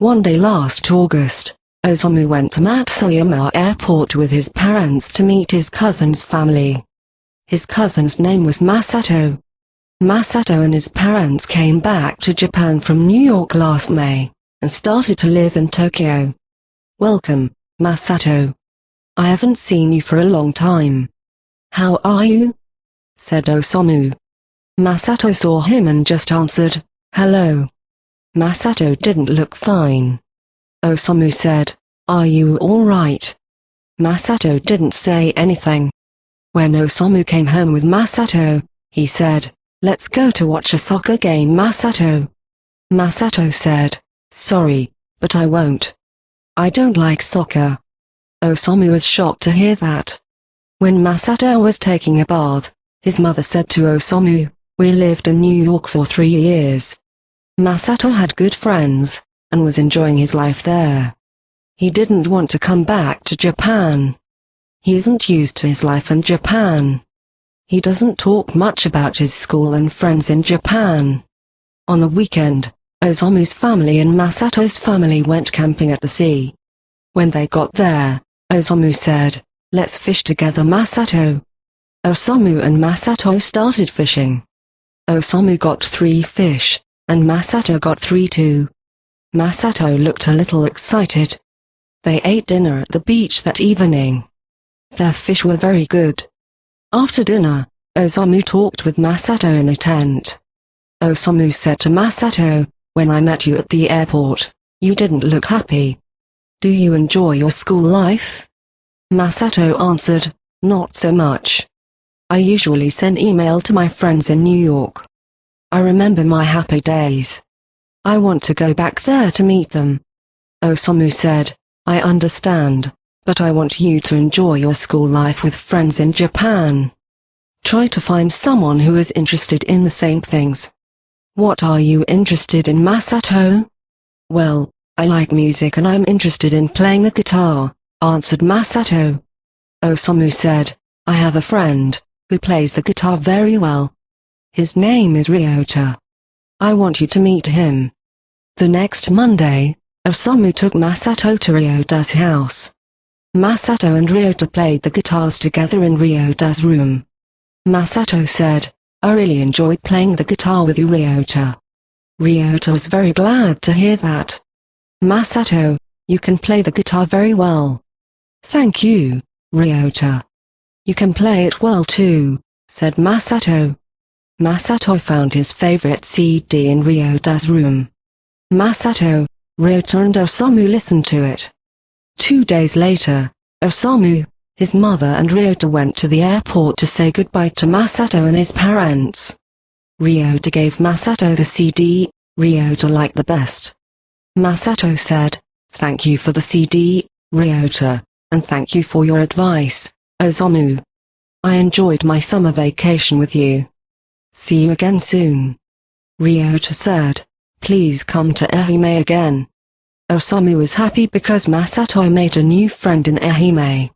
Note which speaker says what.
Speaker 1: One day last August, Osamu went to Matsuyama Airport with his parents to meet his cousin's family. His cousin's name was Masato. Masato and his parents came back to Japan from New York last May, and started to live in Tokyo. Welcome, Masato. I haven't seen you for a long time. How are you? Said Osamu. Masato saw him and just answered, hello. Masato didn't look fine. Osamu said, are you alright? Masato didn't say anything. When Osamu came home with Masato, he said, let's go to watch a soccer game, Masato. Masato said, sorry, but I won't. I don't like soccer. Osamu was shocked to hear that. When Masato was taking a bath, his mother said to Osamu, we lived in New York for 3 years. Masato had good friends, and was enjoying his life there. He didn't want to come back to Japan. He isn't used to his life in Japan. He doesn't talk much about his school and friends in Japan. On the weekend, Osamu's family and Masato's family went camping at the sea. When they got there, Osamu said, let's fish together, Masato. Osamu and Masato started fishing. Osamu got 3 fish, and Masato got 3 too. Masato looked a little excited. They ate dinner at the beach that evening. Their fish were very good. After dinner, Osamu talked with Masato in a tent. Osamu said to Masato, when I met you at the airport, you didn't look happy. Do you enjoy your school life? Masato answered, not so much. I usually send email to my friends in New York. I remember my happy days. I want to go back there to meet them. Osamu said, I understand, but I want you to enjoy your school life with friends in Japan. Try to find someone who is interested in the same things. What are you interested in, Masato? Well, I like music and I'm interested in playing the guitar, answered Masato. Osamu said, I have a friend who plays the guitar very well. His name is Ryota. I want you to meet him. The next Monday, Osamu took Masato to Ryota's house. Masato and Ryota played the guitars together in Ryota's room. Masato said, I really enjoyed playing the guitar with you, Ryota. Ryota was very glad to hear that. Masato, you can play the guitar very well. Thank you, Ryota. You can play it well too, said Masato. Masato found his favorite CD in Ryota's room. Masato, Ryota and Osamu listened to it. 2 days later, Osamu, his mother and Ryota went to the airport to say goodbye to Masato and his parents. Ryota gave Masato the CD, Ryota liked the best. Masato said, thank you for the CD, Ryota, and thank you for your advice, Osamu. I enjoyed my summer vacation with you. See you again soon. Ryota said, please come to Ehime again. Osamu was happy because Masato made a new friend in Ehime.